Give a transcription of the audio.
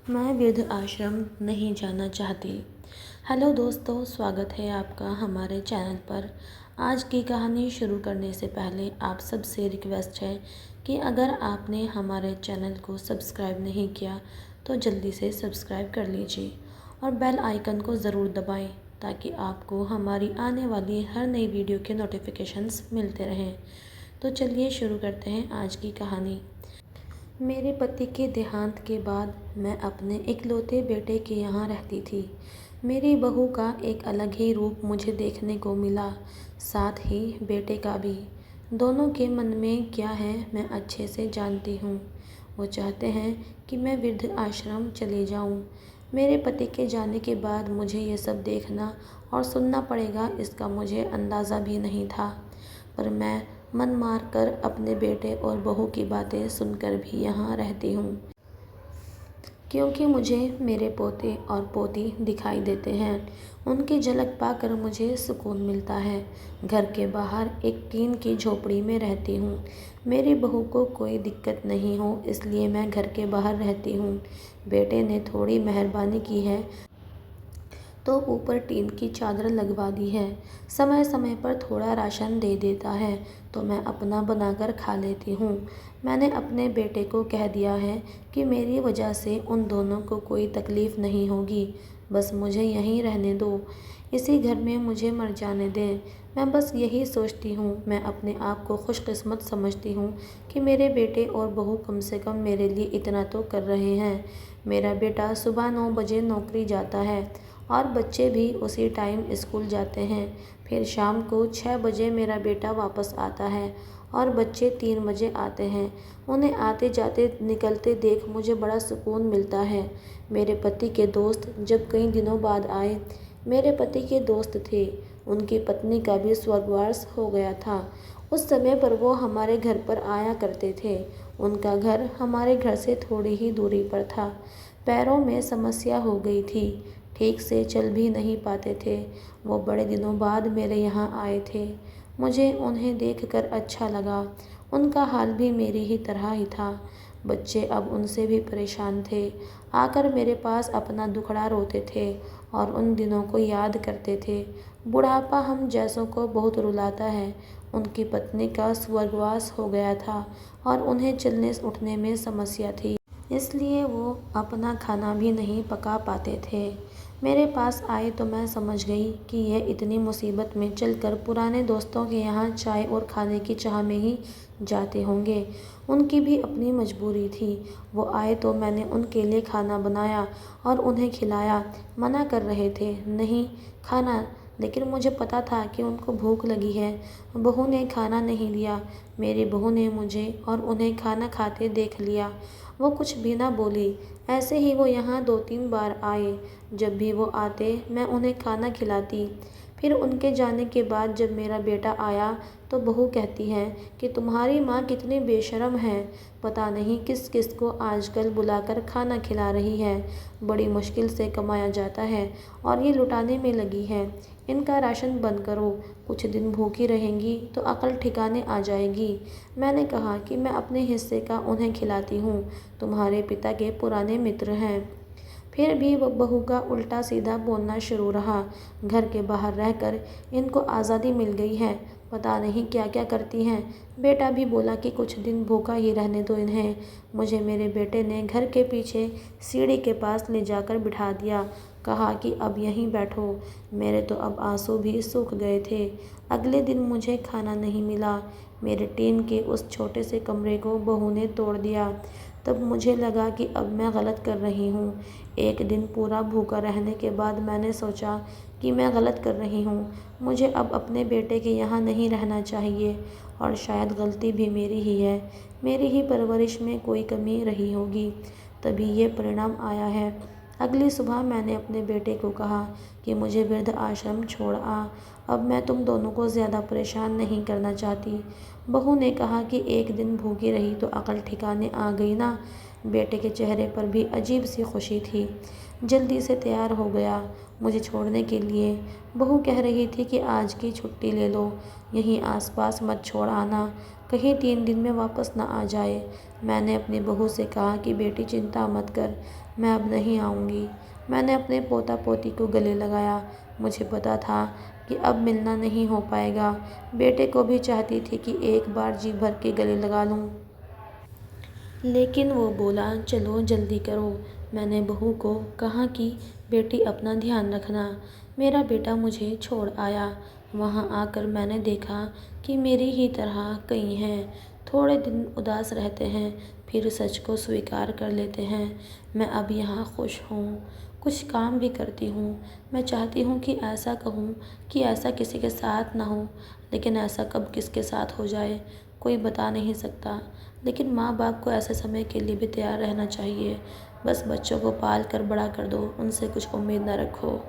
मैं वृद्ध आश्रम नहीं जाना चाहती। हेलो दोस्तों, स्वागत है आपका हमारे चैनल पर। आज की कहानी शुरू करने से पहले आप सबसे रिक्वेस्ट है कि अगर आपने हमारे चैनल को सब्सक्राइब नहीं किया तो जल्दी से सब्सक्राइब कर लीजिए और बेल आइकन को ज़रूर दबाएं ताकि आपको हमारी आने वाली हर नई वीडियो के नोटिफिकेशंस मिलते रहें। तो चलिए शुरू करते हैं आज की कहानी। मेरे पति के देहांत के बाद मैं अपने इकलौते बेटे के यहाँ रहती थी। मेरी बहू का एक अलग ही रूप मुझे देखने को मिला, साथ ही बेटे का भी। दोनों के मन में क्या है मैं अच्छे से जानती हूँ। वो चाहते हैं कि मैं वृद्ध आश्रम चली जाऊँ। मेरे पति के जाने के बाद मुझे ये सब देखना और सुनना पड़ेगा, इसका मुझे अंदाज़ा भी नहीं था। पर मैं मन मार कर अपने बेटे और बहू की बातें सुनकर भी यहाँ रहती हूँ, क्योंकि मुझे मेरे पोते और पोती दिखाई देते हैं। उनकी झलक पाकर मुझे सुकून मिलता है। घर के बाहर एक टीन की झोपड़ी में रहती हूँ। मेरी बहू को कोई दिक्कत नहीं हो इसलिए मैं घर के बाहर रहती हूँ। बेटे ने थोड़ी मेहरबानी की है तो ऊपर टीन की चादर लगवा दी है। समय समय पर थोड़ा राशन दे देता है तो मैं अपना बनाकर खा लेती हूँ। मैंने अपने बेटे को कह दिया है कि मेरी वजह से उन दोनों को कोई तकलीफ़ नहीं होगी। बस मुझे यहीं रहने दो, इसी घर में मुझे मर जाने दें। मैं बस यही सोचती हूँ। मैं अपने आप को खुशकिस्मत समझती हूँ कि मेरे बेटे और बहू कम से कम मेरे लिए इतना तो कर रहे हैं। मेरा बेटा सुबह 9 बजे नौकरी जाता है और बच्चे भी उसी टाइम स्कूल जाते हैं। फिर शाम को 6 बजे मेरा बेटा वापस आता है और बच्चे 3 बजे आते हैं। उन्हें आते जाते निकलते देख मुझे बड़ा सुकून मिलता है। मेरे पति के दोस्त जब कई दिनों बाद आए, मेरे पति के दोस्त थे, उनकी पत्नी का भी स्वर्गवास हो गया था। उस समय पर वो हमारे घर पर आया करते थे। उनका घर हमारे घर से थोड़ी ही दूरी पर था। पैरों में समस्या हो गई थी, ठीक से चल भी नहीं पाते थे। वो बड़े दिनों बाद मेरे यहाँ आए थे। मुझे उन्हें देखकर अच्छा लगा। उनका हाल भी मेरी ही तरह ही था। बच्चे अब उनसे भी परेशान थे। आकर मेरे पास अपना दुखड़ा रोते थे और उन दिनों को याद करते थे। बुढ़ापा हम जैसों को बहुत रुलाता है। उनकी पत्नी का स्वर्गवास हो गया था और उन्हें चलने उठने में समस्या थी, इसलिए वो अपना खाना भी नहीं पका पाते थे। मेरे पास आए तो मैं समझ गई कि यह इतनी मुसीबत में चलकर पुराने दोस्तों के यहाँ चाय और खाने की चाह में ही जाते होंगे। उनकी भी अपनी मजबूरी थी। वो आए तो मैंने उनके लिए खाना बनाया और उन्हें खिलाया। मना कर रहे थे, नहीं खाना, लेकिन मुझे पता था कि उनको भूख लगी है। बहू ने खाना नहीं दिया। मेरी बहू ने मुझे और उन्हें खाना खाते देख लिया। वो कुछ भी ना बोली। ऐसे ही वो यहाँ 2-3 बार आए। जब भी वो आते मैं उन्हें खाना खिलाती। फिर उनके जाने के बाद जब मेरा बेटा आया तो बहू कहती है कि तुम्हारी माँ कितनी बेशर्म है, पता नहीं किस किस को आजकल बुलाकर खाना खिला रही है। बड़ी मुश्किल से कमाया जाता है और ये लुटाने में लगी है। इनका राशन बंद करो, कुछ दिन भूखी रहेंगी तो अकल ठिकाने आ जाएगी। मैंने कहा कि मैं अपने हिस्से का उन्हें खिलाती हूँ, तुम्हारे पिता के पुराने मित्र हैं। फिर भी वो बहू का उल्टा सीधा बोलना शुरू रहा। घर के बाहर रहकर इनको आज़ादी मिल गई है, पता नहीं क्या क्या करती हैं। बेटा भी बोला कि कुछ दिन भूखा ही रहने दो इन्हें। मुझे मेरे बेटे ने घर के पीछे सीढ़ी के पास ले जाकर बिठा दिया। कहा कि अब यहीं बैठो। मेरे तो अब आंसू भी सूख गए थे। अगले दिन मुझे खाना नहीं मिला। मेरे टीन के उस छोटे से कमरे को बहू ने तोड़ दिया। तब मुझे लगा कि अब मैं गलत कर रही हूँ। एक दिन पूरा भूखा रहने के बाद मैंने सोचा कि मैं गलत कर रही हूँ। मुझे अब अपने बेटे के यहाँ नहीं रहना चाहिए और शायद गलती भी मेरी ही है। मेरी ही परवरिश में कोई कमी रही होगी, तभी ये परिणाम आया है। अगली सुबह मैंने अपने बेटे को कहा कि मुझे वृद्ध आश्रम छोड़ आ। अब मैं तुम दोनों को ज़्यादा परेशान नहीं करना चाहती। बहू ने कहा कि एक दिन भूखी रही तो अकल ठिकाने आ गई ना। बेटे के चेहरे पर भी अजीब सी खुशी थी। जल्दी से तैयार हो गया मुझे छोड़ने के लिए। बहू कह रही थी कि आज की छुट्टी ले लो, यहीं आसपास मत छोड़ आना, कहीं 3 दिन में वापस ना आ जाए। मैंने अपनी बहू से कहा कि बेटी चिंता मत कर, मैं अब नहीं आऊँगी। मैंने अपने पोता पोती को गले लगाया। मुझे पता था कि अब मिलना नहीं हो पाएगा। बेटे को भी चाहती थी कि एक बार जी भर के गले लगा लूँ, लेकिन वो बोला चलो जल्दी करो। मैंने बहू को कहा कि बेटी अपना ध्यान रखना। मेरा बेटा मुझे छोड़ आया। वहाँ आकर मैंने देखा कि मेरी ही तरह कई हैं। थोड़े दिन उदास रहते हैं, फिर सच को स्वीकार कर लेते हैं। मैं अब यहाँ खुश हूँ, कुछ काम भी करती हूँ। मैं चाहती हूँ कि ऐसा कहूँ कि ऐसा किसी के साथ ना हो, लेकिन ऐसा कब किसके साथ हो जाए कोई बता नहीं सकता। लेकिन माँ बाप को ऐसे समय के लिए भी तैयार रहना चाहिए। बस बच्चों को पाल कर बड़ा कर दो, उनसे कुछ उम्मीद न रखो।